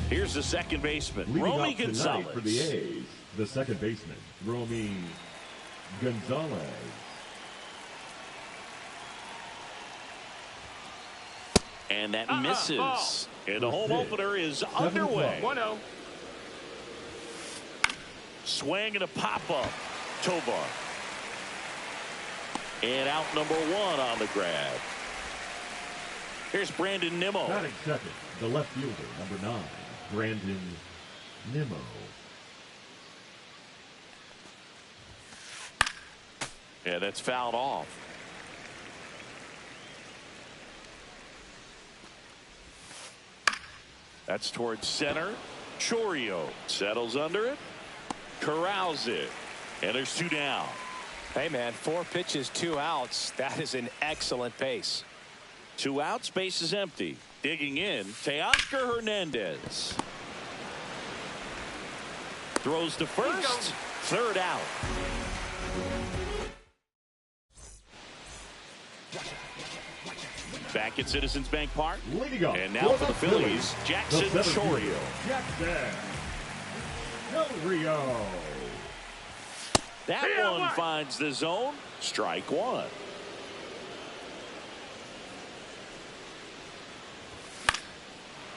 Here's the second baseman, Romy Gonzalez. For the A's, the second baseman, Romy Gonzalez. And that misses. And the home opener is underway. 1-0. Swing and a pop-up. Tovar. And out number 1 on the grab. Here's Brandon Nimmo. Batting second, the left fielder, number 9, Brandon Nimmo. Yeah, that's fouled off. That's towards center. Chourio settles under it. Corrals it. And there's 2 down. Hey, man, 4 pitches, 2 outs. That is an excellent pace. 2 outs, base is empty. Digging in, Teoscar Hernandez. Throws to first. 3rd out. Back at Citizens Bank Park. And now for the Phillies, Jackson Chourio. Jackson Chourio. That one finds the zone. Strike 1.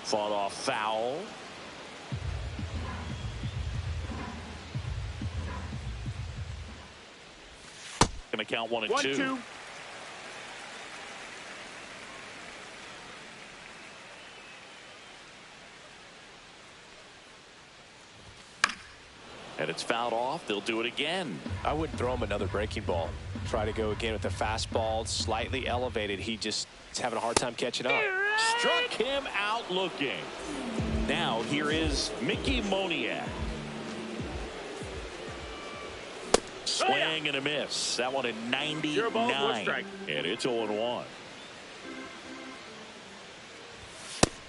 Fought off foul. Gonna count 1 and 2. And it's fouled off. They'll do it again. I wouldn't throw him another breaking ball. Try to go again with the fastball, slightly elevated. He just is having a hard time catching up. Struck him out looking. Now here is Mickey Moniak. Swing and a miss. That one at 99. And it's 0-1.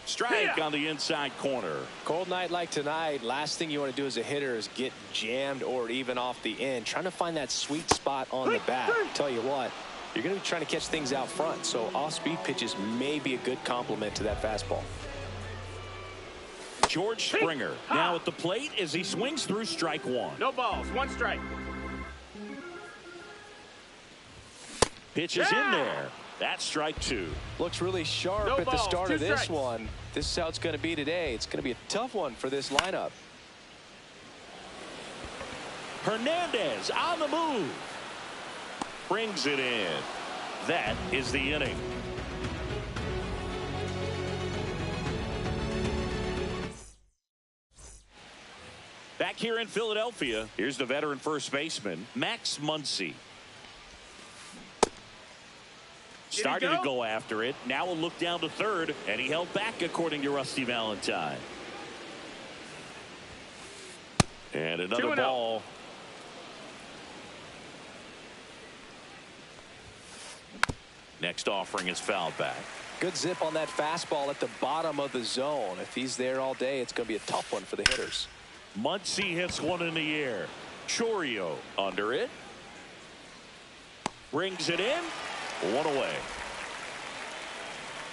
Strike on the inside corner. Cold night like tonight, last thing you want to do as a hitter is get jammed or even off the end. Trying to find that sweet spot on the bat. Tell you what, you're going to be trying to catch things out front, so off-speed pitches may be a good complement to that fastball. George Springer now at the plate as he swings through strike 1. No balls, 1 strike. Pitch is in there. That's strike 2. Looks really sharp at the start of this one. This is how it's going to be today. It's going to be a tough one for this lineup. Hernandez on the move. Brings it in. That is the inning. Back here in Philadelphia, here's the veteran first baseman, Max Muncy. Started to go after it. Now we'll look down to third, and he held back according to Rusty Valentine. And another ball. Next offering is fouled back. Good zip on that fastball at the bottom of the zone. If he's there all day, it's going to be a tough one for the hitters. Muncy hits one in the air. Chourio under it. Brings it in. 1 away.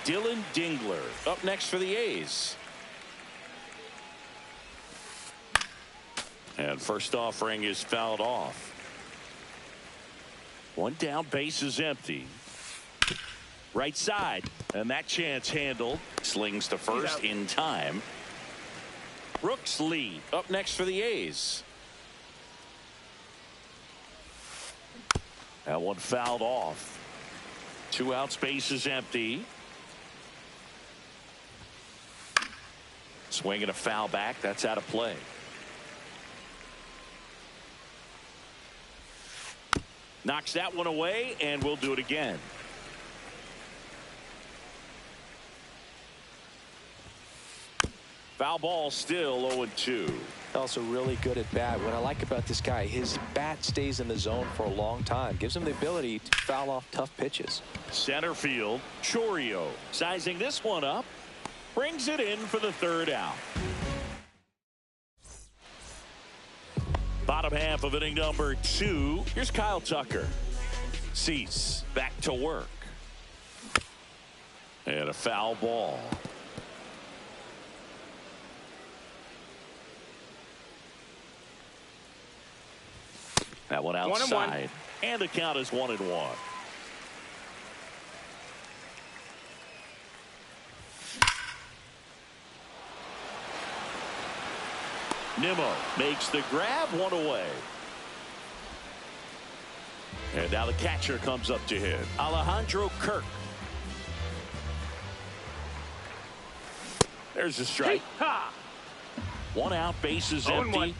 Dylan Dingler up next for the A's. And first offering is fouled off. 1 down, base is empty. Right side, and that chance handled. Slings to first in time. Brooks Lee up next for the A's. That one fouled off. 2 outs, base is empty. Swinging a foul back. That's out of play. Knocks that one away, and we'll do it again. Foul ball, still 0-2. Also really good at bat. What I like about this guy, his bat stays in the zone for a long time. Gives him the ability to foul off tough pitches. Center field, Chourio sizing this one up. Brings it in for the 3rd out. Bottom half of inning number 2. Here's Kyle Tucker. Cease back to work. And a foul ball. That one outside. And the count is 1-1. Nimmo makes the grab, one away. And now the catcher comes up to hit. Alejandro Kirk. There's a strike. One out, base is empty.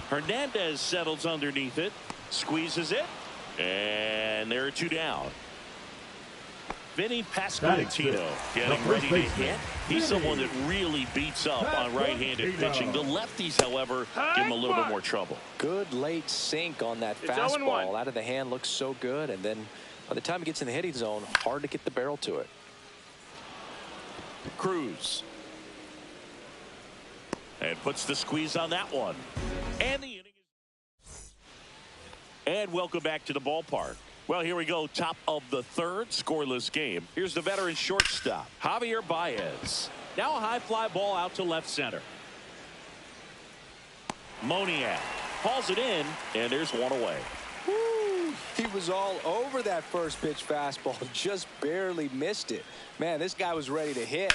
Hernandez settles underneath it, squeezes it, and there are two down. Vinny Pasquantino getting ready to hit. He's someone that really beats up on right-handed pitching. The lefties, however, give him a little bit more trouble. Good late sink on that fastball. Out of the hand looks so good, and then by the time it gets in the hitting zone, hard to get the barrel to it. Cruz. And puts the squeeze on that one. And the inning is... And welcome back to the ballpark. Well, here we go. Top of the third, scoreless game. Here's the veteran shortstop, Javier Baez. Now a high fly ball out to left center. Moniak hauls it in, and there's one away. Woo! He was all over that first pitch fastball, just barely missed it. Man, this guy was ready to hit.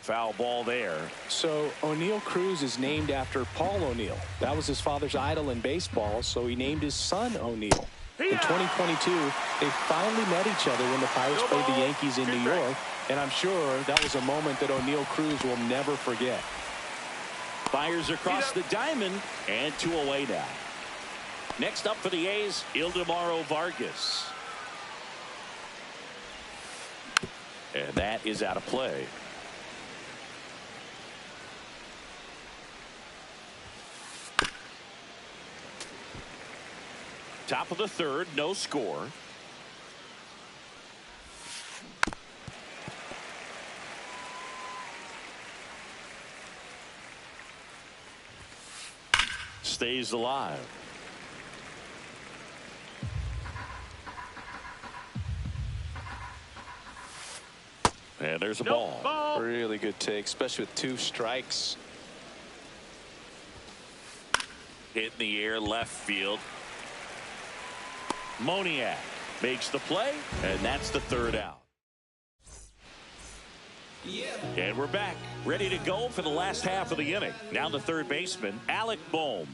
Foul ball there. So O'Neill Cruz is named after Paul O'Neill. That was his father's idol in baseball, so he named his son O'Neill. In 2022, they finally met each other when the Pirates played the Yankees in New York, and I'm sure that was a moment that O'Neill Cruz will never forget. Fires across the diamond, and two away now. Next up for the A's, Ildemaro Vargas. And that is out of play. Top of the third, no score. Stays alive. And there's a ball. Really good take, especially with two strikes. Hit in the air, left field. Moniak makes the play, and that's the third out. And we're back, ready to go for the last half of the inning. Now the third baseman, Alec Bohm.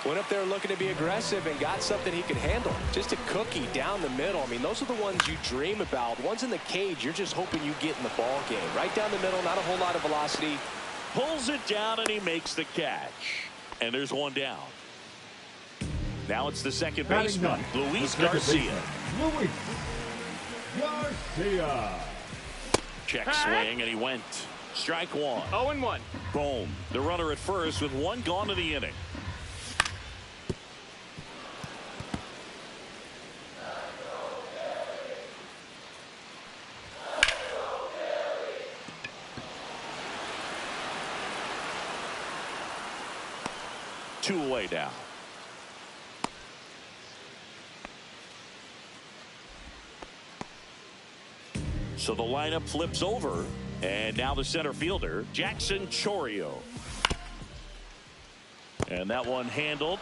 Went up there looking to be aggressive and got something he could handle. Just a cookie down the middle. I mean, those are the ones you dream about. Ones in the cage, you're just hoping you get in the ball game. Right down the middle, not a whole lot of velocity. Pulls it down, and he makes the catch. And there's one down. Now it's the second baseman, Luis Garcia. Luis Garcia. Check swing, and he went. Strike one. 0-1. Boom. The runner at first with one gone to the inning. Two away now. So the lineup flips over, and now the center fielder, Jackson Chourio. And that one handled.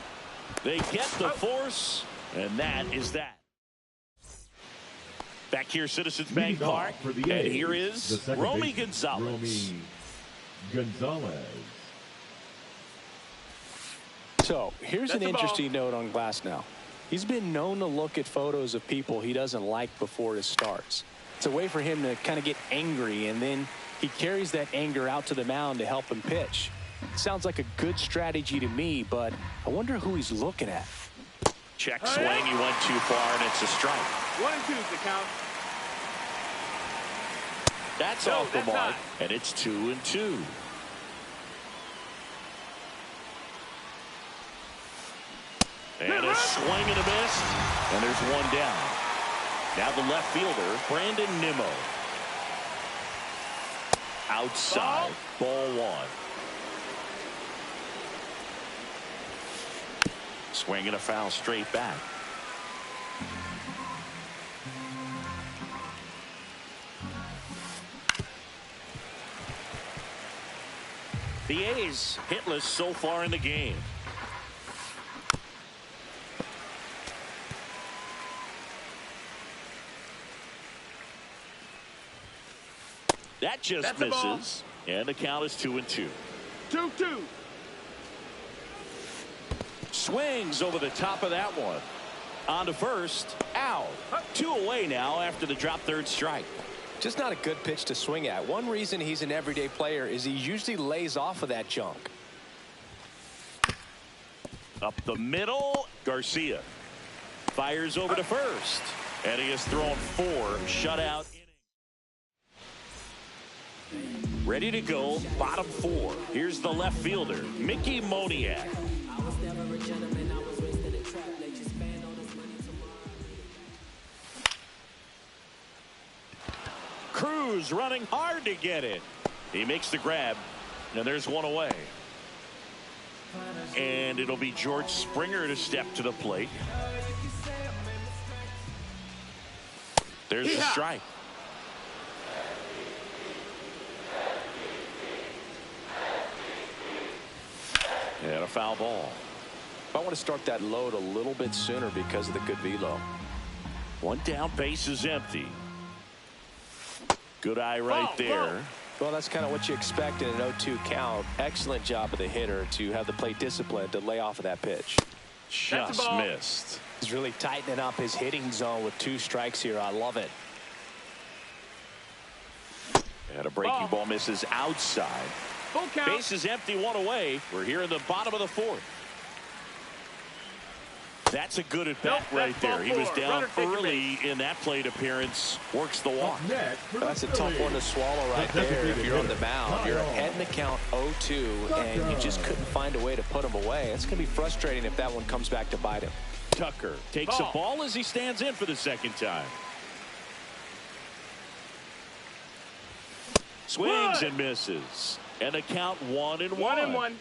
They get the force, and that is that. Back here, Citizens Bank Park, and here is Romy Gonzalez. Romy Gonzalez. So here's an interesting note on Glasnow. He's been known to look at photos of people he doesn't like before it starts. It's a way for him to kind of get angry, and then he carries that anger out to the mound to help him pitch. Sounds like a good strategy to me, but I wonder who he's looking at. Check swing, he went too far, and it's a strike. 1-2 is the count. That's off the mark, and it's 2-2. And a swing and a miss, and there's one down. Now the left fielder, Brandon Nimmo. Outside, ball one. Swing and a foul straight back. The A's hitless so far in the game. That just misses. And the count is 2-2. 2-2. Swings over the top of that one. On to first. Out. 2 away now after the drop third strike. Just not a good pitch to swing at. One reason he's an everyday player is he usually lays off of that junk. Up the middle. Garcia fires over to first. And he has thrown 4 shutout innings. Ready to go. Bottom 4. Here's the left fielder, Mickey Moniak. Cruz running hard to get it. He makes the grab, and there's one away. And it'll be George Springer to step to the plate. There's the strike. And a foul ball. I want to start that load a little bit sooner because of the good velo. One down, base is empty. Good eye right there. Well, that's kind of what you expect in an 0-2 count. Excellent job of the hitter to have the plate discipline to lay off of that pitch. Just missed. He's really tightening up his hitting zone with 2 strikes here. I love it. And a breaking ball misses outside. Full count. Base is empty, 1 away. We're here in the bottom of the 4th. That's a good at bat right there. He was down early in that plate appearance. Works the walk. That's a tough one to swallow right there if you're on the mound. You're ahead in the count 0-2, and you just couldn't find a way to put him away. It's going to be frustrating if that one comes back to bite him. Tucker takes a ball as he stands in for the second time. Swings and misses. And the count 1-1. 1-1.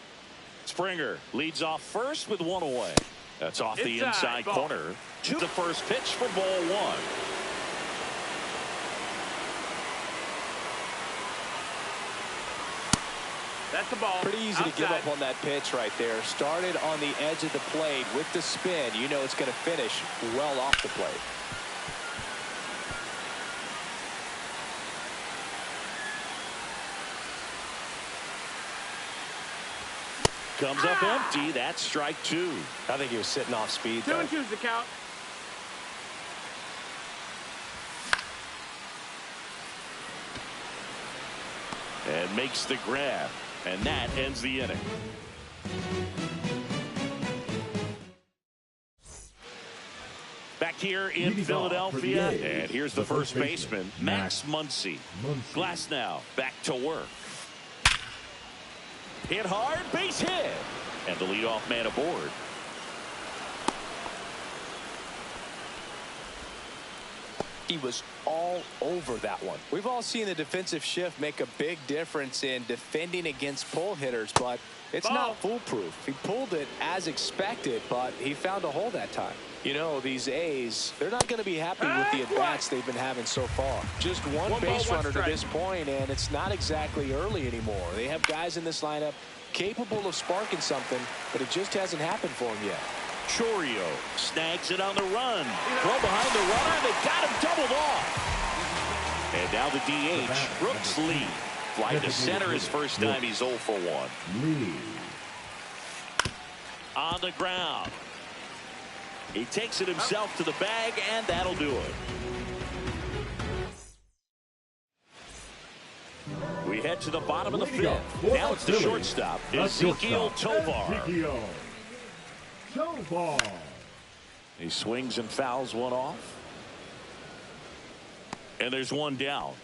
Springer leads off first with 1 away. That's off the inside corner to the first pitch for ball 1. That's the ball. Pretty easy to give up on that pitch right there. Started on the edge of the plate with the spin. You know it's going to finish well off the plate. Comes up empty. That's strike 2. I think he was sitting off speed. 2-2's the count. And makes the grab. And that ends the inning. Back here in Philadelphia. And here's the first baseman, Max Muncy. Glass now back to work. Hit hard, base hit. And the leadoff man aboard. He was all over that one. We've all seen the defensive shift make a big difference in defending against pull hitters, but it's not foolproof. He pulled it as expected, but he found a hole that time. You know, these A's, they're not going to be happy with the at-bats they've been having so far. Just one base runner to this point, and it's not exactly early anymore. They have guys in this lineup capable of sparking something, but it just hasn't happened for them yet. Chorio snags it on the run. Throw behind the runner, and they got him doubled off. And now the DH, Brooks Lee. Fly to center his first time. He's 0 for 1. On the ground. He takes it himself to the bag, and that'll do it. We head to the bottom of the 5th. Now it's the shortstop, Ezequiel Tovar. He swings and fouls one off. And there's one down.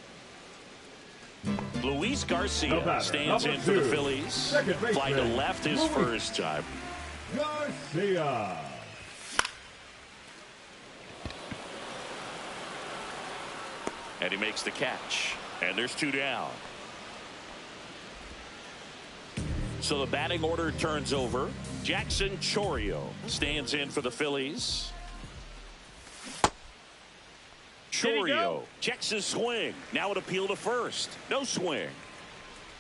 Luis Garcia stands in for the Phillies. Fly to left his first time. Garcia. And he makes the catch. And there's 2 down. So the batting order turns over. Jackson Chourio stands in for the Phillies. Chourio checks his swing. Now an appeal to first. No swing.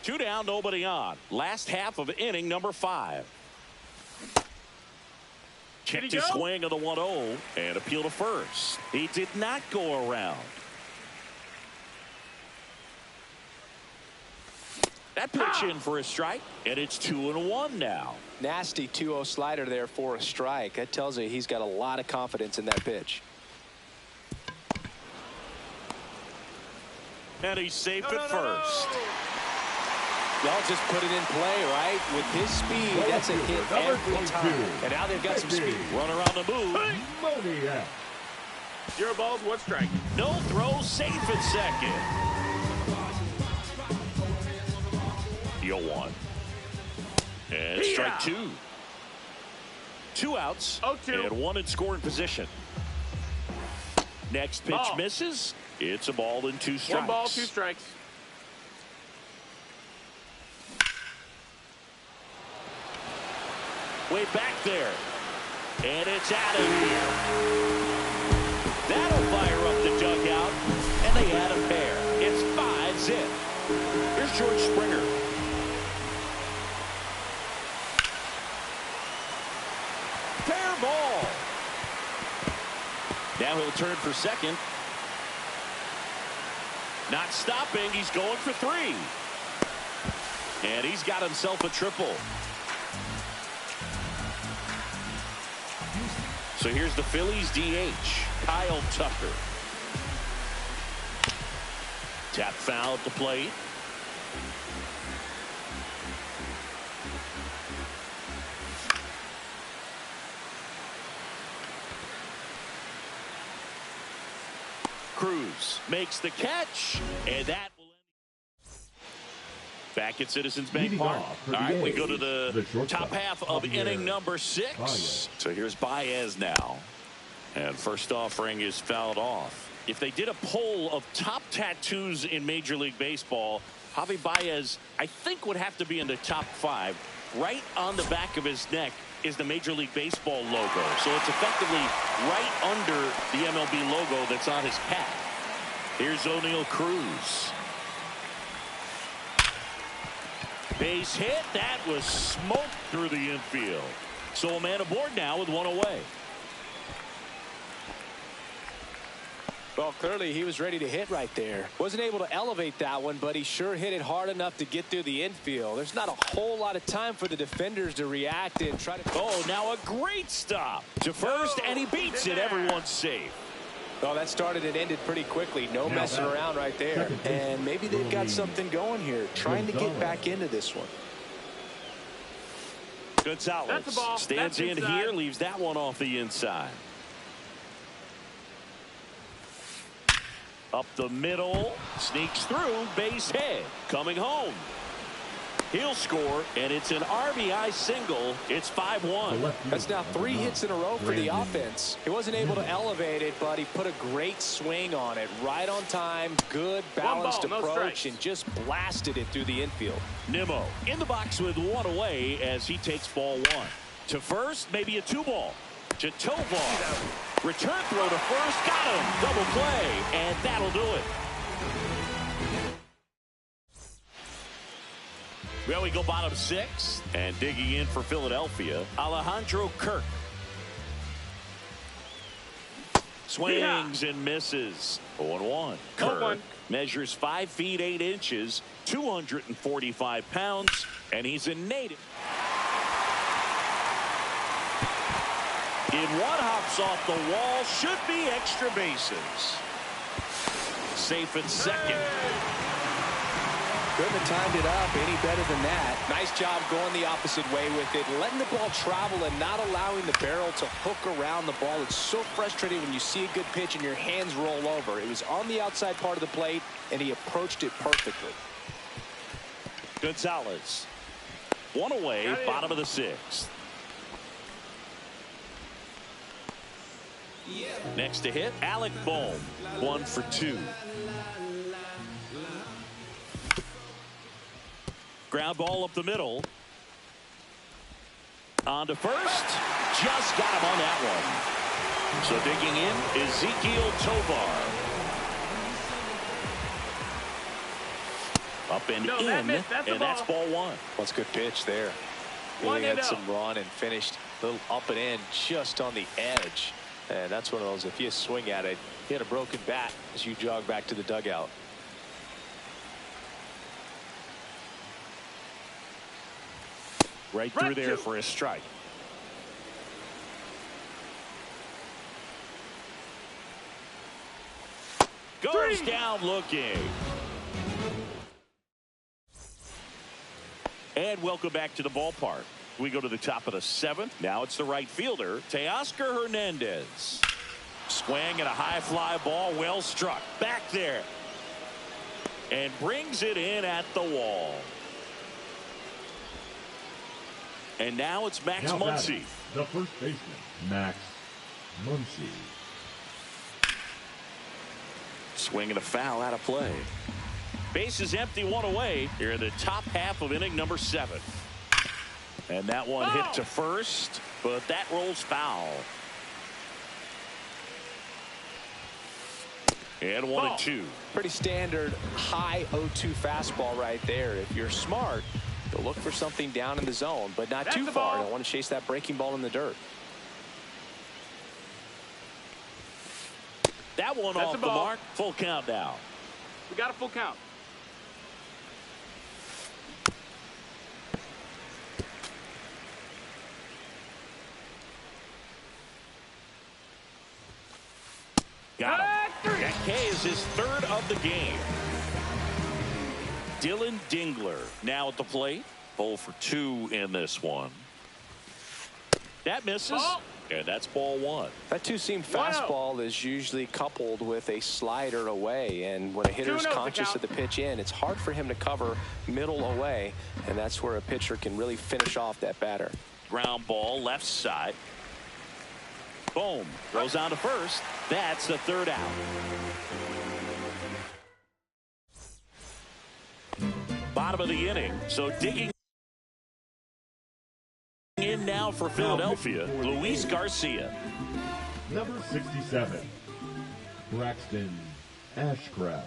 2 down, nobody on. Last half of inning number 5. Checked his swing of the 1-0 and appeal to first. He did not go around. That pitch in for a strike, and it's 2-1 now. Nasty 2-0 slider there for a strike. That tells you he's got a lot of confidence in that pitch. And he's safe at first. Y'all just put it in play, right? With his speed, that's a hit every time. And now they've got some speed. Run around the move. Zero balls, 1 strike. No throw, safe at second. 0-1. And strike 2. 2 outs. 0-2. And 1 in scoring position. Next pitch misses. It's a ball and 2 strikes. 1 ball, 2 strikes. Way back there. And it's out of here. That'll fire up the dugout. And they add a pair. It's 5-zip. Here's George Springer. Fair ball. Now he'll turn for second. Not stopping. He's going for 3. And he's got himself a triple. So here's the Phillies DH, Kyle Tucker. Tap foul at the plate. Cruz makes the catch, and that will end. Back at Citizens Bank Park. All right, we go to the top half of inning number 6. So here's Baez now. And first offering is fouled off. If they did a poll of top tattoos in Major League Baseball, Javi Baez, I think, would have to be in the top 5. Right on the back of his neck is the Major League Baseball logo. So it's effectively right under the MLB logo that's on his cap. Here's O'Neal Cruz. Base hit. That was smoked through the infield. So a man aboard now with 1 away. Well, clearly he was ready to hit right there. Wasn't able to elevate that one, but he sure hit it hard enough to get through the infield. There's not a whole lot of time for the defenders to react and try to... Oh, now a great stop to first, and he beats it. Everyone's safe. Oh, that started and ended pretty quickly. No messing around right there. And maybe they've got something going here, trying to get back into this one. Gonzalez stands in here, leaves that one off the inside. Up the middle, sneaks through, base hit, coming home. He'll score, and it's an RBI single. It's 5-1. That's now 3 hits in a row for the offense. He wasn't able to elevate it, but he put a great swing on it. Right on time, good balanced approach, and just blasted it through the infield. Nimmo in the box with 1 away as he takes ball 1. To first, maybe a 2-ball. To Tovar. Return throw to first. Got him. Double play, and that'll do it. Well, we go bottom 6, and digging in for Philadelphia, Alejandro Kirk. Swings and misses. 0-1. Kirk measures 5 feet 8 inches, 245 pounds, and he's a native. In one hops off the wall, should be extra bases. Safe at second. Couldn't have timed it up any better than that. Nice job going the opposite way with it, letting the ball travel and not allowing the barrel to hook around the ball. It's so frustrating when you see a good pitch and your hands roll over. It was on the outside part of the plate, and he approached it perfectly. Gonzalez. 1 away, bottom of the 6th. Next to hit, Alec Bohm. 1 for 2. Ground ball up the middle. On to first. Just got him on that one. So digging in, Ezekiel Tovar. Up and in, and that's ball one. That's a good pitch there. Really had some run and finished a little up and in just on the edge. And that's one of those, if you swing at it, you hit a broken bat as you jog back to the dugout. Right through there for a strike. Goes down looking. And welcome back to the ballpark. We go to the top of the seventh. Now it's the right fielder, Teoscar Hernandez. Swing and a high fly ball, well struck. Back there. And brings it in at the wall. And now it's Max Muncy. The first baseman, Max Muncy. Swing and a foul out of play. Base is empty, one away here in the top half of inning number 7. And that one hit to first, but that rolls foul. And 1-2. Pretty standard high 0-2 fastball right there. If you're smart, you'll look for something down in the zone, but not too far. Don't want to chase that breaking ball in the dirt. That one off the mark. Full count now. We got a full count. Got him. That K is his third of the game. Dylan Dingler now at the plate. 0 for 2 in this one. That misses. And that's ball one. That two-seam fastball is usually coupled with a slider away, and when a hitter's conscious of the pitch in, it's hard for him to cover middle away, and that's where a pitcher can really finish off that batter. Ground ball left side. Boom. Goes on to first. That's the third out. Bottom of the inning. So digging in now for Philadelphia, Luis Garcia. Number 67, Braxton Ashcraft.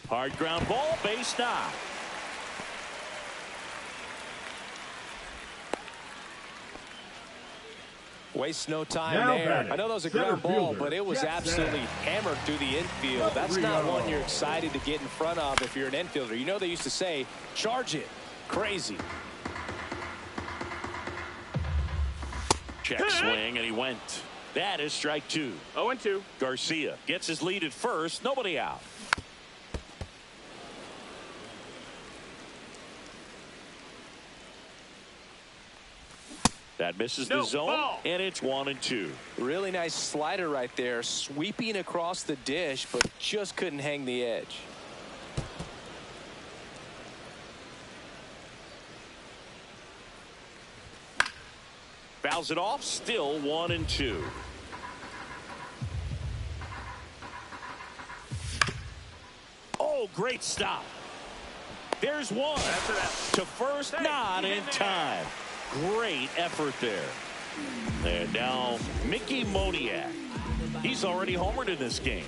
Hard ground ball, base knock. Waste no time there. I know that was a ground ball, but it was absolutely hammered through the infield. That's not one you're excited to get in front of if you're an infielder. You know they used to say, charge it. Crazy. Check swing, and he went. That is strike 2. 0-2. Garcia gets his lead at first. Nobody out. That misses the zone, and it's 1-2. Really nice slider right there, sweeping across the dish, but just couldn't hang the edge. Fouls it off, still 1-2. Oh, great stop. There's one. To first, not in time. Great effort there. And now Mickey Moniak. He's already homered in this game.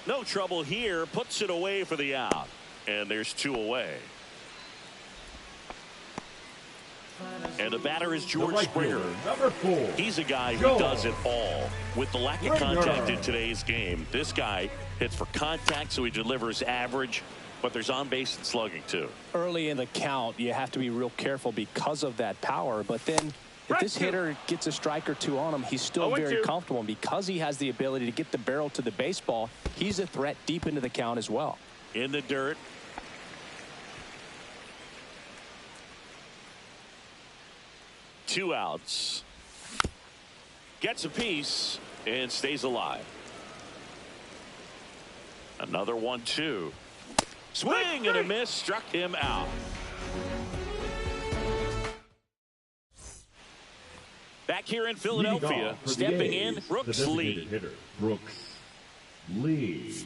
No trouble here. Puts it away for the out. And there's 2 away. And the batter is George Springer. Number 4. He's a guy who does it all. With the lack of contact in today's game, this guy hits for contact, so he delivers average, but there's on base and slugging too. Early in the count, you have to be real careful because of that power, but then if this hitter gets a strike or 2 on him, he's still very comfortable, and because he has the ability to get the barrel to the baseball, he's a threat deep into the count as well. In the dirt. Two outs. Gets a piece and stays alive. Another 1-2. Swing and a miss, struck him out. Back here in Philadelphia, stepping in, Brooks Lee. Brooks Lee.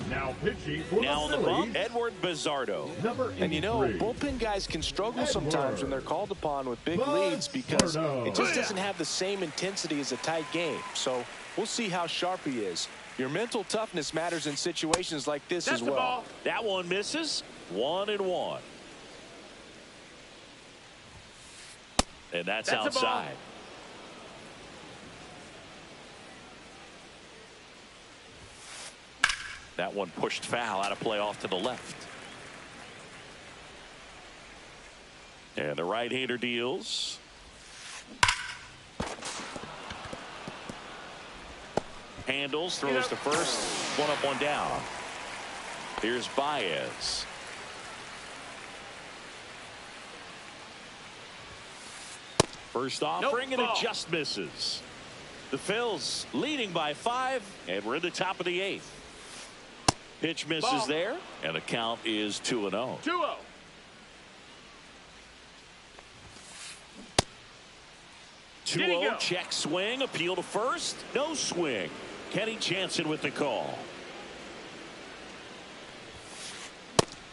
Now pitching for Now on the bump, Edward Bizzardo. Number 83. And you know, bullpen guys can struggle sometimes when they're called upon with big leads because it just doesn't have the same intensity as a tight game. So we'll see how sharp he is. Your mental toughness matters in situations like this as well. That one misses. 1-1. And that's outside. That one pushed foul, out of play off to the left. And the right-hander deals. Handles, throws to first. One up, one down. Here's Baez. First offering, and it just misses. The Phils leading by 5, and we're in the top of the 8th. Pitch misses there, and the count is 2-0. 2-0. Check swing, appeal to first, no swing. Kenny Jansen with the call.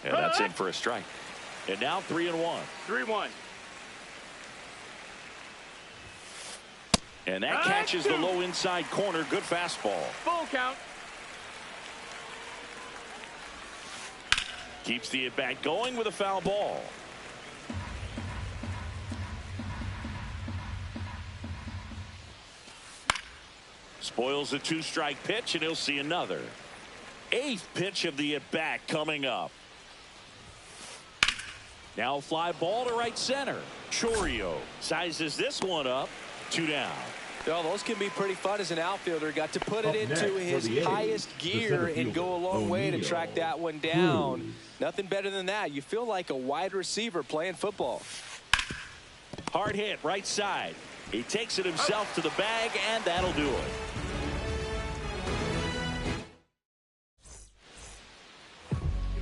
And that's in for a strike. And now 3-1. 3-1. And that catches the low inside corner. Good fastball. Full count. Keeps the at-bat going with a foul ball. Spoils a 2-strike pitch, and he'll see another. 8th pitch of the at-bat coming up. Now fly ball to right center. Chorio sizes this one up. 2 down. Well, those can be pretty fun as an outfielder. Got to put it into his highest gear and go a long way to track that one down. Nothing better than that. You feel like a wide receiver playing football. Hard hit right side. He takes it himself to the bag, and that'll do it.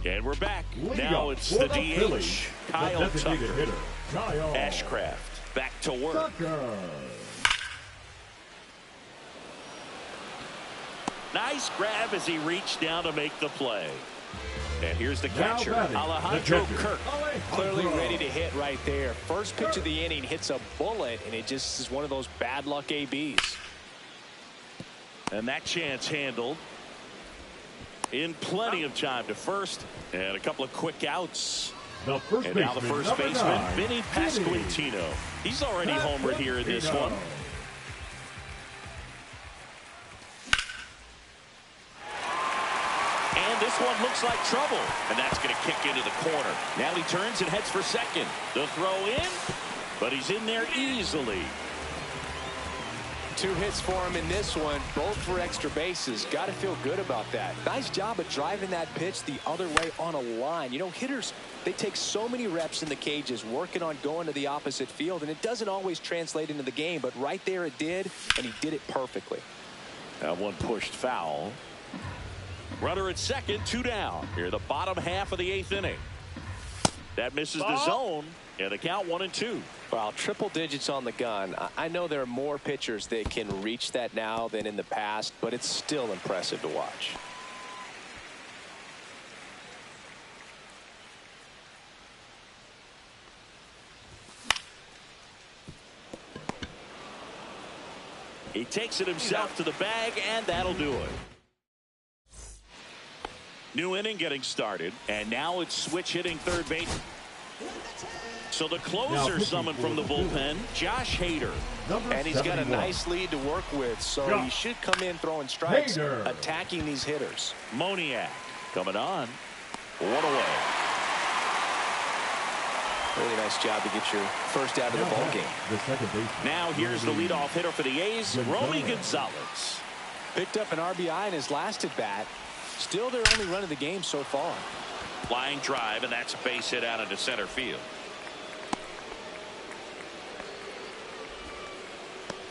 And we're back. Now it's the DH, Kyle Tucker. Ashcraft back to work. Nice grab as he reached down to make the play. And here's the catcher, Alejandro Kirk. Clearly ready to hit right there. First pitch of the inning hits a bullet, and it just is one of those bad luck ABs. And that chance handled in plenty of time to first, and a couple of quick outs. And now the first baseman, Vinny Pasquantino. He's already homered here in this one. And this one looks like trouble, and that's going to kick into the corner. Now he turns and heads for second. The throw in, but he's in there easily. 2 hits for him in this one, both for extra bases. Got to feel good about that. Nice job of driving that pitch the other way on a line. You know, hitters, they take so many reps in the cages working on going to the opposite field, and it doesn't always translate into the game, but right there it did, and he did it perfectly. That one pushed foul. Runner at second, 2 down. Here, the bottom half of the 8th inning. That misses the zone, and the count 1-2. Well, triple digits on the gun. I know there are more pitchers that can reach that now than in the past, but it's still impressive to watch. He takes it himself to the bag, and that'll do it. New inning getting started, and now it's switch hitting third base. So the closer summoned from the bullpen, Josh Hader. And he's got a nice lead to work with, so he should come in throwing strikes, attacking these hitters. Moniak coming on. 1 away. Really nice job to get your first out of the ball game. Now here's the leadoff hitter for the A's, Romy Gonzalez. Picked up an RBI in his last at bat. Still their only run of the game so far. Flying drive, and that's a base hit out into center field.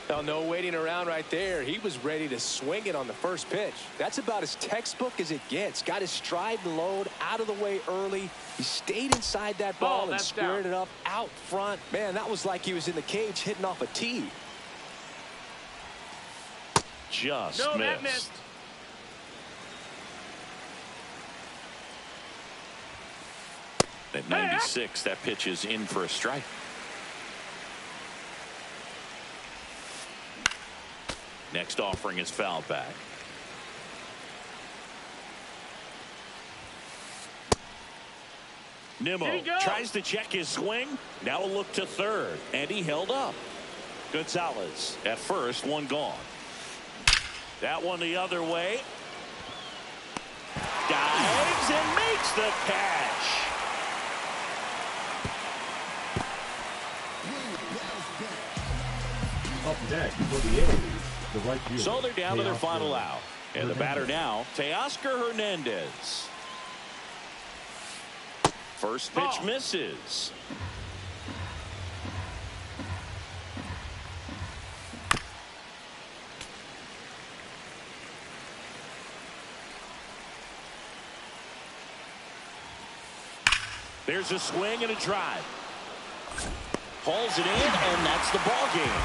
Oh, no waiting around right there. He was ready to swing it on the first pitch. That's about as textbook as it gets. Got his stride and load out of the way early. He stayed inside that ball and squared it up out front. Man, that was like he was in the cage hitting off a tee. Just missed. At 96, that pitch is in for a strike. Next offering is fouled back. Nimmo tries to check his swing. Now a look to third, and he held up. Gonzalez at first, one gone. That one the other way. Dives and makes the catch. Up next for the A's, the right fielder. So they're down to their final out. And the batter now, Teoscar Hernandez. First pitch misses. There's a swing and a drive. Hauls it in, and that's the ball game.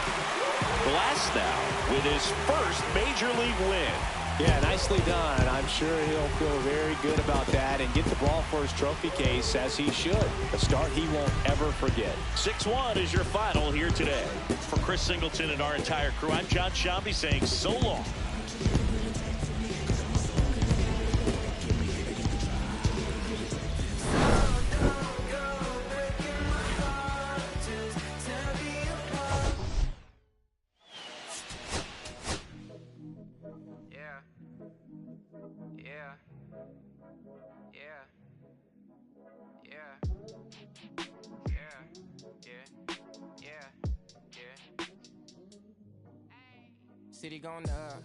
Glass now with his first major league win. Yeah, nicely done. I'm sure he'll feel very good about that and get the ball for his trophy case, as he should. A start he won't ever forget. 6-1 is your final here today. For Chris Singleton and our entire crew, I'm John Shambi saying so long. City going up,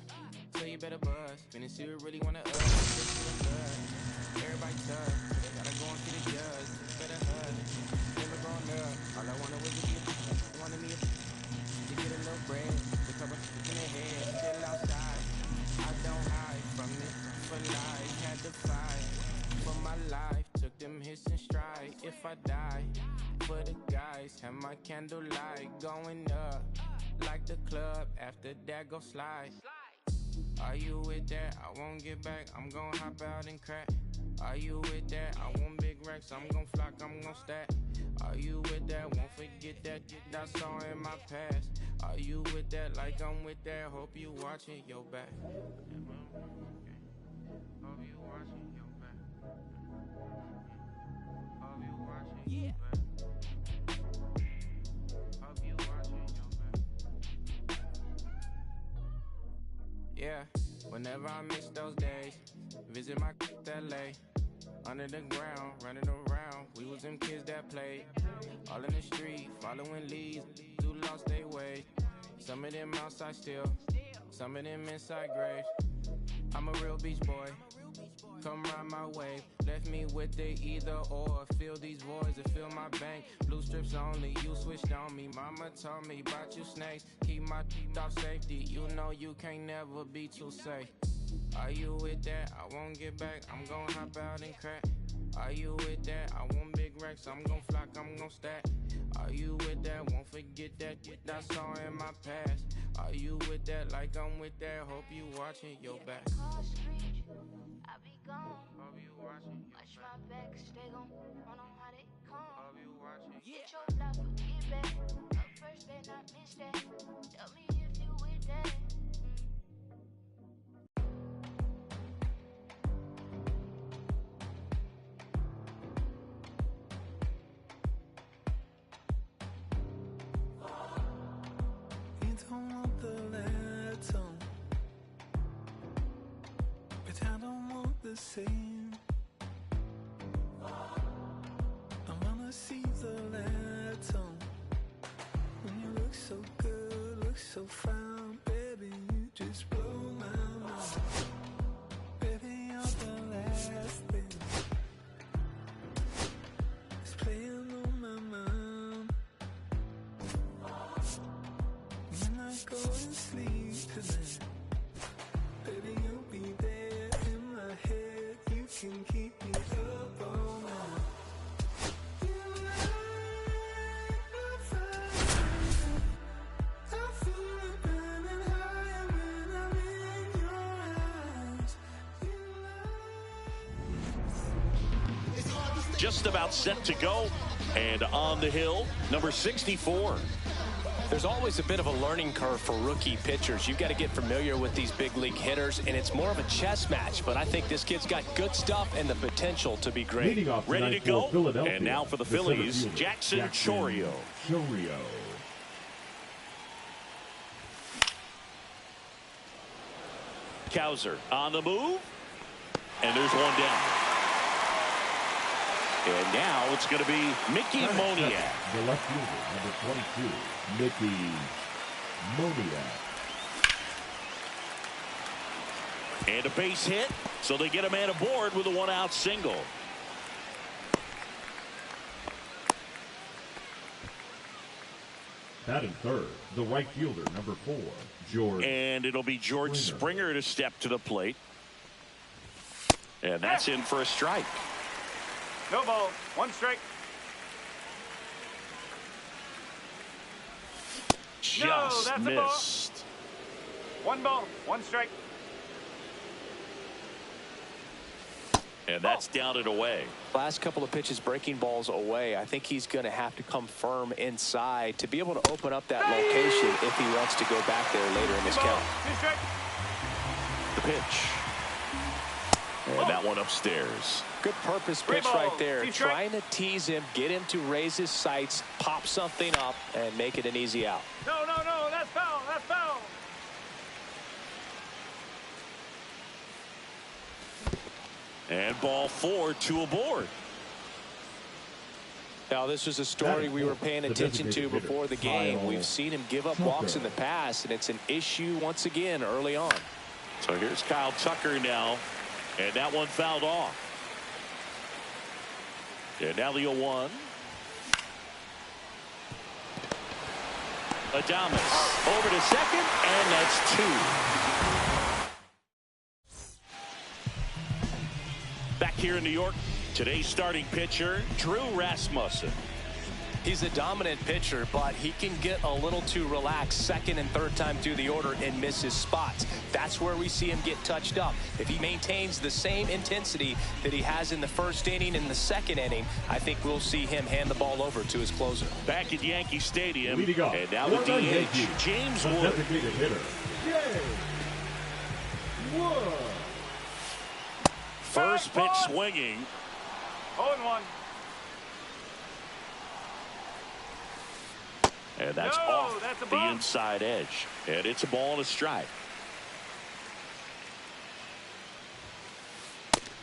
so you better buzz. Finish you really wanna up. Everybody tough, they gotta go and see the judge. Better hug, never going up. All I wanted was to be, wanted me to get a little bread. The cover in their head, still outside. I don't hide from this for life. Had to fight for my life. Took them hits and stride. If I die, for the guys, have my candlelight going up. Like the club, after that go slide. Are you with that? I won't get back, I'm gon' hop out and crack. Are you with that? I want big racks, I'm gon' flock, I'm gon' stack. Are you with that? Won't forget that I saw in my past. Are you with that? Like I'm with that, hope you watching your back. Hope you watching your back. Hope you watching your back. Yeah, whenever I miss those days, visit my LA. Under the ground, running around, we was them kids that played. All in the street, following leads, who lost their way. Some of them outside still, some of them inside graves. I'm a real beach boy, come ride my wave. Left me with the either or, fill these voids and fill my bank. Blue strips only, you switched on me. Mama told me about you snakes, keep my teeth off safety. You know you can't never be too safe. Are you with that? I won't get back, I'm gon' hop out and crack. Are you with that? I want big racks, I'm gon' flock, I'm gon' stack. Are you with that? Won't forget that I saw in my past. Are you with that? Like I'm with that, hope you watching your back. I be gone. Hope you watching your Watch my back, stay gon' run on how they come. Hope you watching. Get your block, get back. Up first, better not miss that. Tell me if you with that. You don't want the letter, but I don't want the same. I wanna see the letter. When you look so good, look so fine, baby, you just blow my mind. Baby, you're the last thing that's playing on my mind. When I go and sleep tonight, baby, you'll be there in my head. You can keep me up all night. You light my fire. I feel it burning higher when I'm in your eyes. You light. It's hard to stay just about set to go. And on the hill, number 64. There's always a bit of a learning curve for rookie pitchers. You've got to get familiar with these big league hitters, and it's more of a chess match. But I think this kid's got good stuff and the potential to be great. Ready to go. And now for the Phillies, Jackson Chourio. Cowser on the move. And there's one down. And now it's going to be Mickey Moniak. The left fielder, number 22, Mickey Moniak. And a base hit, so they get a man aboard with a one-out single. Batting third, the right fielder, number 4, George. And it'll be George Springer to step to the plate. And that's in for a strike. No ball. 1 strike. Just that's missed. 1 ball. 1 strike. And that's down and away. Last couple of pitches breaking balls away. I think he's going to have to come firm inside to be able to open up that location if he wants to go back there later in this count. 2 strike. The pitch. And that one upstairs. Good purpose pitch right there. Trying to tease him, get him to raise his sights, pop something up, and make it an easy out. No, that's foul. That's foul. And ball 4, 2 aboard. Now, this was a story we were paying attention to before the game. We've seen him give up walks in the past, and it's an issue once again early on. So here's Kyle Tucker now. And that one fouled off. And now the 0-1. Adames over to second, and that's 2. Back here in New York, today's starting pitcher, Drew Rasmussen. He's a dominant pitcher, but he can get a little too relaxed second and third time through the order and miss his spots. That's where we see him get touched up. If he maintains the same intensity that he has in the first inning and the second inning, I think we'll see him hand the ball over to his closer. Back at Yankee Stadium, and now the the DH, James Wood. Designated hitter, James Wood. First pitch swinging. 0-1. And that's off the inside edge. And it's a ball and a strike.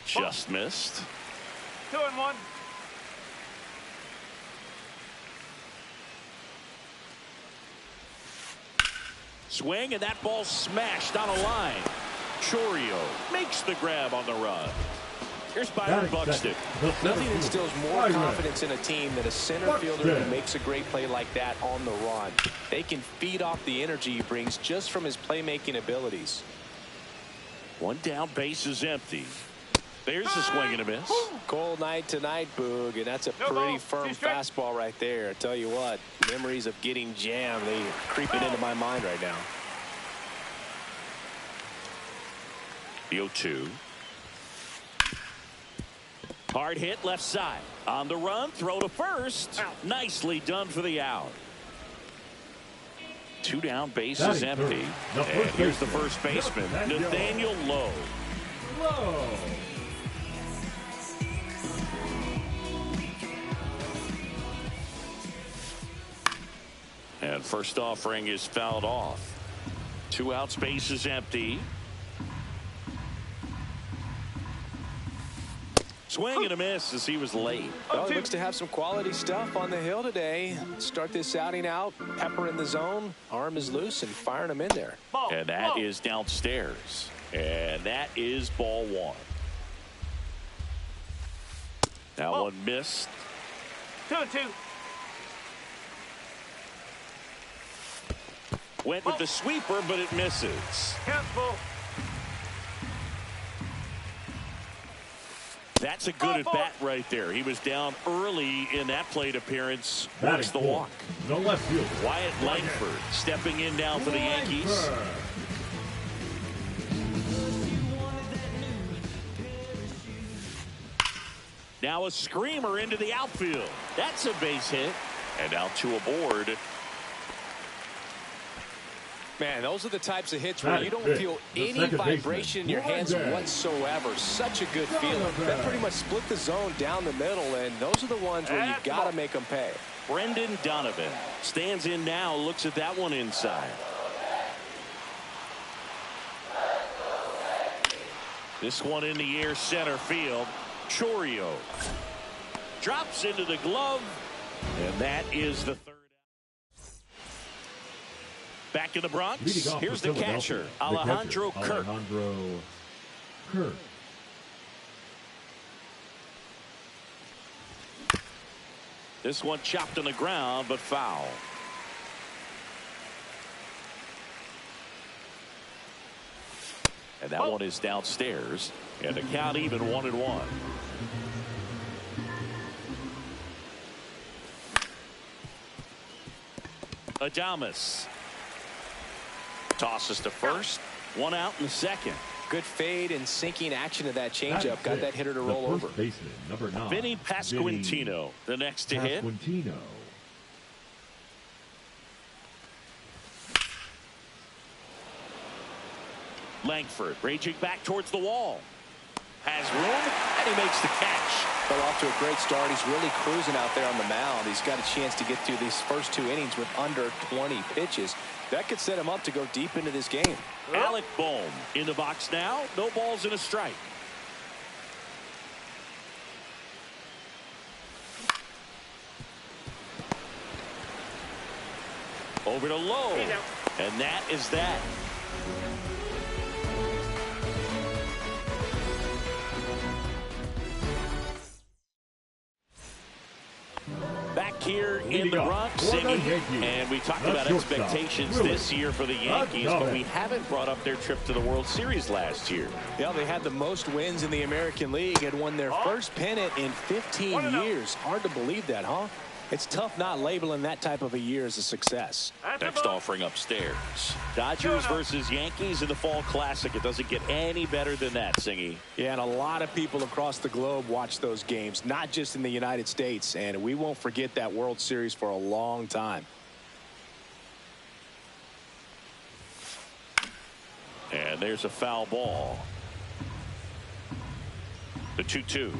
Just missed. 2-1. Swing, and that ball smashed on a line. Chourio makes the grab on the run. Here's Byron Buxton. Nothing instills more confidence in a team than a center fielder who makes a great play like that on the run. They can feed off the energy he brings just from his playmaking abilities. One down, base is empty. There's a swing and a miss. Cold night tonight, Boog, and that's a pretty firm fastball right there. I tell you what, memories of getting jammed, they are creeping into my mind right now. The 0-2. Hard hit left side. On the run, throw to first. Nicely done for the out. 2 down, base is empty. And here's the first baseman, Nathaniel Lowe. And first offering is fouled off. 2 outs, base is empty. Swing and a miss as he was late. Well, he looks to have some quality stuff on the hill today. Start this outing out, pepper in the zone, arm is loose, and firing him in there. And that is downstairs. And that is ball 1. That one missed. 2-2. Went with the sweeper, but it misses. Count full. That's a good at-bat right there. He was down early in that plate appearance. Works the walk. The left fielder, Wyatt Langford stepping in now for the Yankees. Now a screamer into the outfield. That's a base hit. And out to a board. Man, those are the types of hits where you don't feel any vibration in your hands whatsoever. Such a good feeling. That pretty much split the zone down the middle, and those are the ones where you got to make them pay. Brendan Donovan stands in now, looks at that one inside. This one in the air, center field. Chourio drops into the glove, and that is the third. Back in the Bronx, here's the catcher, Alejandro Kirk. This one chopped on the ground, but foul. And that one is downstairs. And the count even 1-1. Adames tosses to first. One out in the second. Good fade and sinking action of that changeup. Got that hitter to roll over. Baseman, number 9. Vinny Pasquantino, the next to hit. Langford raging back towards the wall. Has room, and he makes the catch. Well, off to a great start. He's really cruising out there on the mound. He's got a chance to get through these first 2 innings with under 20 pitches. That could set him up to go deep into this game. Alec Bohm in the box now. No balls and a strike. Over to Lowe. And that is that. Back here in the Bronx, and we talked about expectations this year for the Yankees, but we haven't brought up their trip to the World Series last year. Yeah, they had the most wins in the American League, had won their first pennant in 15 years. Hard to believe that, huh? It's tough not labeling that type of a year as a success. Next offering upstairs. Dodgers versus Yankees in the Fall Classic. It doesn't get any better than that, Singy. Yeah, and a lot of people across the globe watch those games, not just in the United States, and we won't forget that World Series for a long time. And there's a foul ball. The 2-2.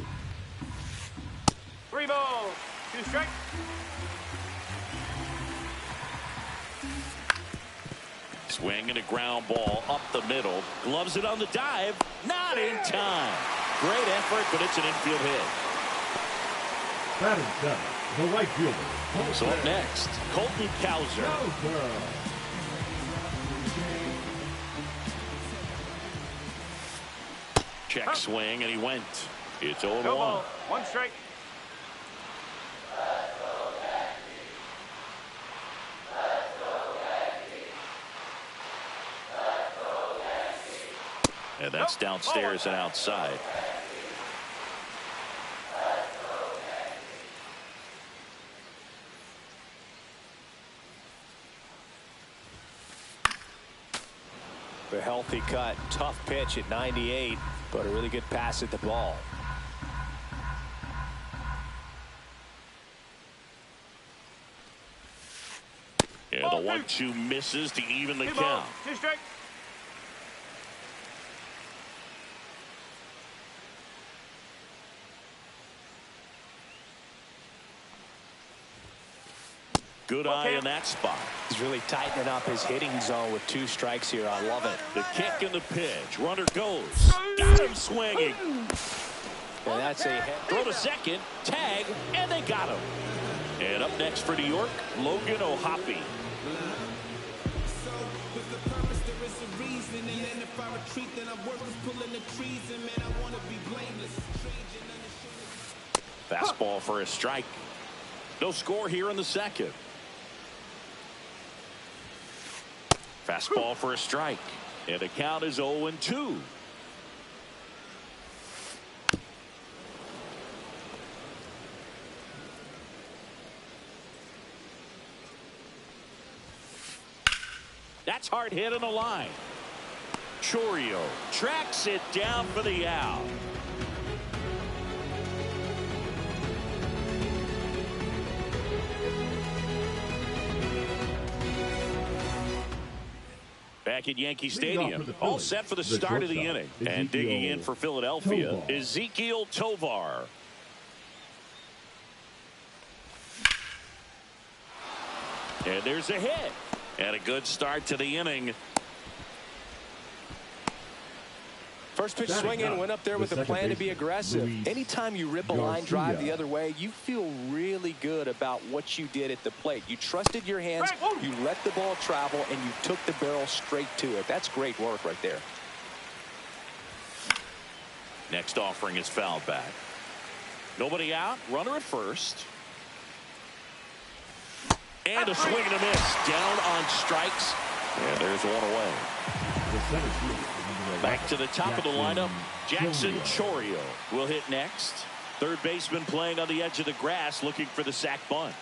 3 balls. 2 strikes. Swing and a ground ball up the middle. Gloves it on the dive. Not in time. Great effort, but it's an infield hit. Batting seventh, the right fielder. So up next, Colton Cowser. Check swing, and he went. It's 0-1. 1 strike. And that's downstairs and outside. The healthy cut, tough pitch at 98, but a really good pass at the ball. And the 1-2 misses to even the count. 2 strikes. Good eye in that spot. He's really tightening up his hitting zone with 2 strikes here. I love it. The kick and the pitch. Runner goes. Got him swinging. And that's a hit. Throw to second. Tag. And they got him. And up next for New York, Logan O'Hoppe. Fastball for a strike. No score here in the second. Fastball for a strike. And the count is 0-2. That's hard hit on the line. Chourio tracks it down for the out. back at Yankee Stadium. All set for the start of the inning. And digging in for Philadelphia, Ezekiel Tovar. And there's a hit. And a good start to the inning. First pitch swinging, went up there with a plan to be aggressive. Anytime you rip a line drive the other way, you feel really good about what you did at the plate. You trusted your hands, you let the ball travel, and you took the barrel straight to it. That's great work right there. Next offering is fouled back. Nobody out, runner at first. And a swing and a miss. Down on strikes. And there's one away. Back to the top of the lineup. Jackson Chorio will hit next. Third baseman playing on the edge of the grass, looking for the sac bunt.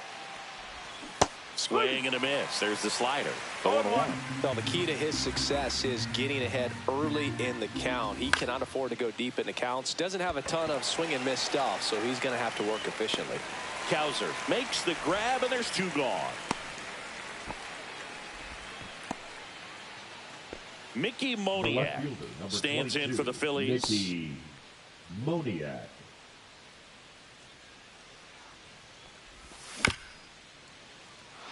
Swing and a miss. There's the slider. 0-1. Well, the key to his success is getting ahead early in the count. He cannot afford to go deep in the counts. Doesn't have a ton of swing and miss stuff, so he's going to have to work efficiently. Kowser makes the grab, and there's two gone. Mickey Moniak stands in for the Phillies. Mickey Moniak.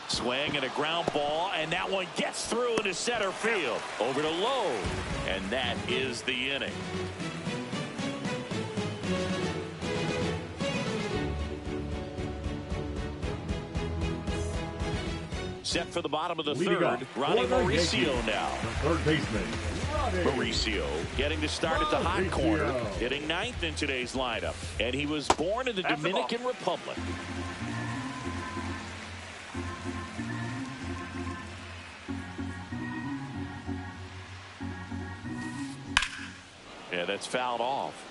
Swing and a ground ball, and that one gets through into center field. Over to Lowe, and that is the inning. Set for the bottom of the third. Ronnie Mauricio now. The third baseman, Mauricio getting to start at the hot corner, hitting ninth in today's lineup. And he was born in the Dominican Republic. Yeah, that's fouled off.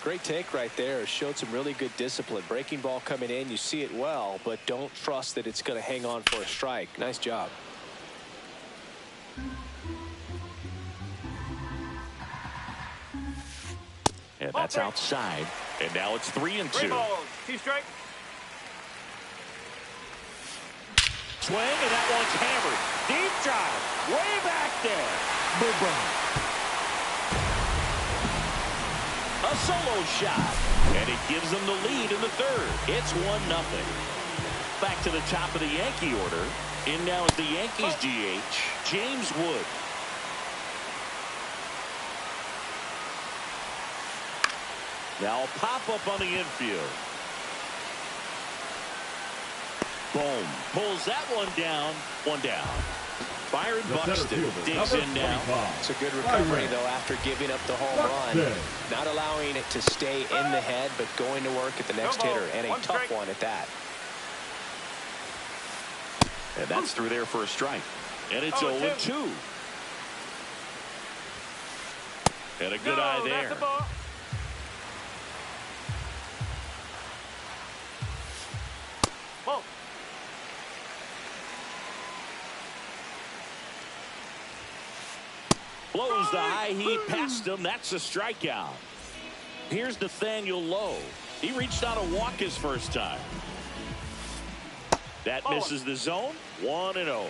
Great take right there. Showed some really good discipline. Breaking ball coming in, you see it well, but don't trust that it's going to hang on for a strike. Nice job. And that's outside. And now it's 3-2. 3 balls, 2 strikes. Swing, and that one's hammered. Deep drive, way back there. Boom. A solo shot, and it gives them the lead in the third. It's 1-0. Back to the top of the Yankee order. In now is the Yankees DH, James Wood. Now a pop-up on the infield. Boom. Pulls that one down. One down. Byron Buxton digs in now. It's a good recovery, though, after giving up the home run. Not allowing it to stay in the head, but going to work at the next hitter, and a tough one at that. And that's through there for a strike. And it's 0-2. And a good eye there. Blows the high heat past him. That's a strikeout. Here's Nathaniel Lowe. He reached out a walk his first time. That misses the zone. 1-0.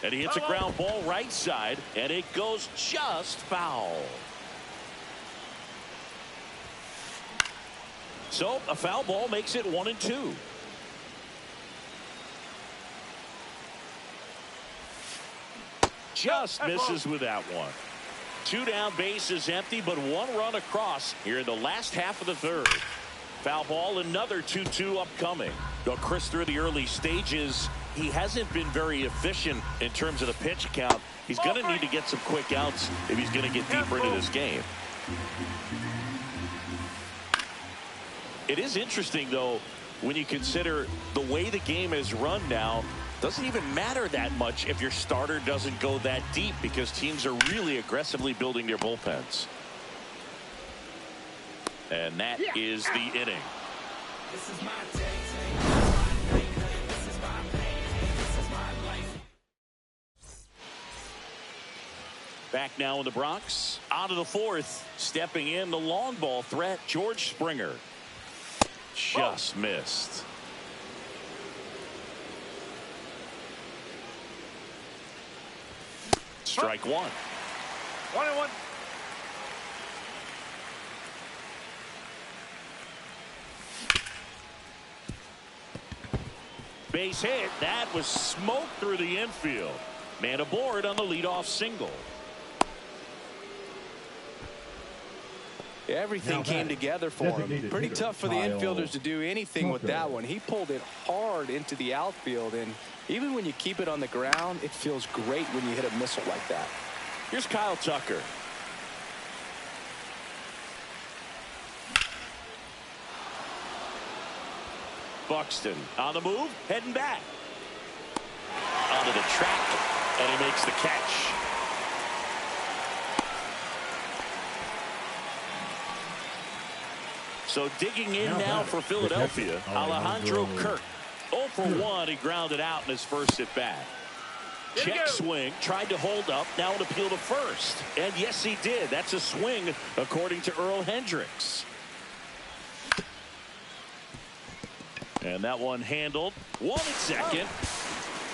And he hits a ground ball right side, and it goes just foul. So a foul ball makes it 1-2. Just misses with that one. 2 down, base is empty, but 1 run across here in the last half of the third. Foul ball, another 2-2 upcoming. Though Chris, through the early stages, he hasn't been very efficient in terms of the pitch count. He's going to need to get some quick outs if he's going to get deeper into this game. It is interesting, though, when you consider the way the game is run now. Doesn't even matter that much if your starter doesn't go that deep, because teams are really aggressively building their bullpens. And that is the inning. This is my day. Back now in the Bronx. On to the fourth. Stepping in the long ball threat, George Springer. Just missed. Strike one. 1-1. Base hit. That was smoked through the infield. Man aboard on the leadoff single. Everything came together for him. Pretty tough for the infielders to do anything with that one. He pulled it hard into the outfield, and even when you keep it on the ground, it feels great when you hit a missile like that. Here's Kyle Tucker. Buxton on the move, heading back. Onto the track, and he makes the catch. So digging in now for Philadelphia, Alejandro Kirk. 0 for 1, he grounded out in his first at bat. Check swing, tried to hold up, now an appeal to first. And yes, he did. That's a swing, according to Earl Hendricks. And that one handled. 1 at second.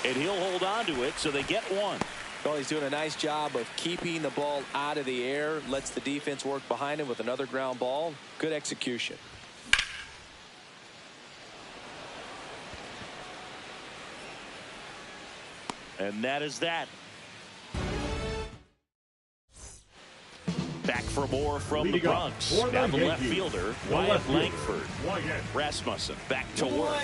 And he'll hold on to it, so they get 1. Well, he's doing a nice job of keeping the ball out of the air. Lets the defense work behind him with another ground ball. Good execution. And that is that. Back for more from the Bronx. Now the left fielder, Wyatt Langford. Rasmussen back to work.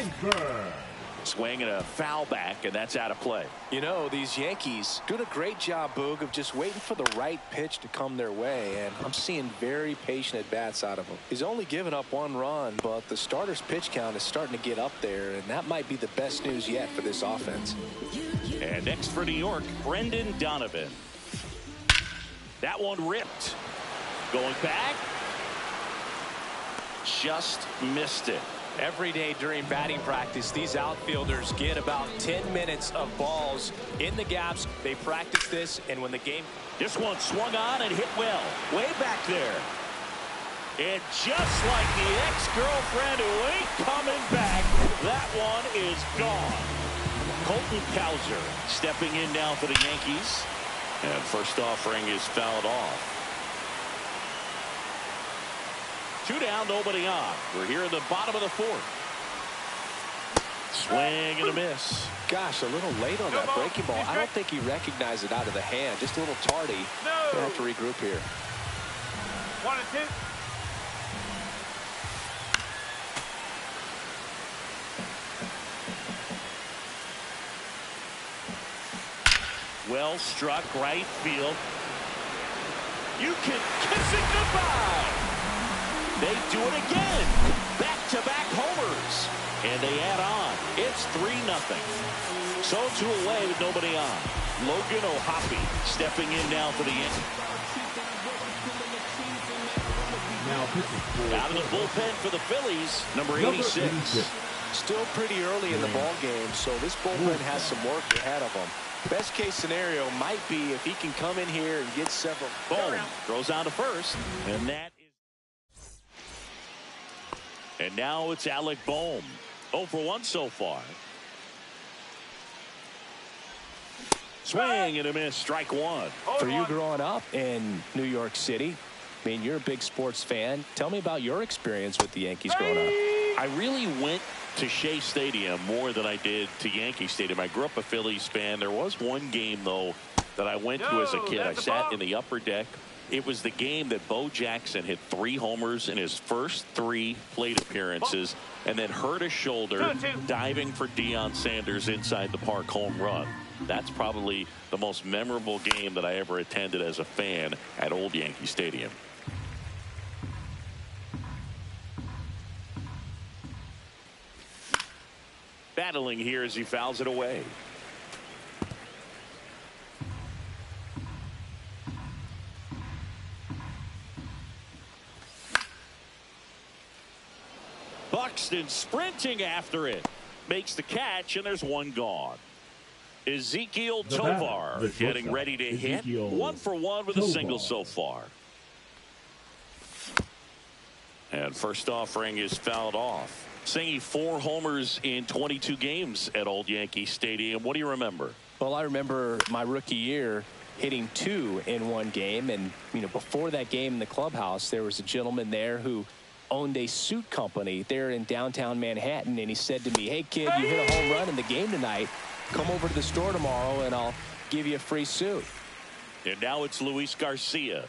Swing and a foul back, and that's out of play. You know, these Yankees doing a great job, Boog, of just waiting for the right pitch to come their way, and I'm seeing very patient at-bats out of him. He's only given up 1 run, but the starter's pitch count is starting to get up there, and that might be the best news yet for this offense. And next for New York, Brendan Donovan. That one ripped. Going back. Just missed it. Every day during batting practice, these outfielders get about 10 minutes of balls in the gaps. They practice this, and when the game... This one swung on and hit well. Way back there. And just like the ex-girlfriend who ain't coming back, that one is gone. Colton Cowser stepping in now for the Yankees. And first offering is fouled off. 2 down, nobody on. We're here in the bottom of the 4th. Swing and a miss. Gosh, a little late on that breaking ball. I don't think he recognized it out of the hand. Just a little tardy. We'll have to regroup here. 1 and 2. Well struck, right field. You can kiss it goodbye. They do it again. Back-to-back homers. And they add on. It's 3-0. So 2 away with nobody on. Logan O'Hoppe stepping in now for the Yankees. Out of the bullpen for the Phillies, number 86. Still pretty early in the ball game, so this bullpen has some work ahead of them. Best case scenario might be if he can come in here and get several. Boom. Throws on to first. And that is. And now it's Alec Bohm. 0 for 1 so far. Swing and a miss. Strike 1. For you growing up in New York City, I mean, you're a big sports fan. Tell me about your experience with the Yankees growing up. I really went to Shea Stadium more than I did to Yankee Stadium. I grew up a Phillies fan. There was one game, though, that I went to as a kid. I sat in the upper deck. It was the game that Bo Jackson hit 3 homers in his first 3 plate appearances and then hurt his shoulder diving for Deion Sanders inside the park home run. That's probably the most memorable game that I ever attended as a fan at Old Yankee Stadium. Battling here as he fouls it away. Buxton sprinting after it. Makes the catch, and there's 1 gone. Ezekiel The batter, Tovar the getting shortstop, ready to hit. Ezekiel 1 for 1 with a Tovar. single so far. And first offering is fouled off. Singing 4 homers in 22 games at Old Yankee Stadium. What do you remember? Well, I remember my rookie year hitting 2 in one game. And, you know, before that game in the clubhouse, there was a gentleman there who owned a suit company there in downtown Manhattan. And he said to me, hey, kid, you hit a home run in the game tonight. Come over to the store tomorrow and I'll give you a free suit. And now it's Luis Garcia.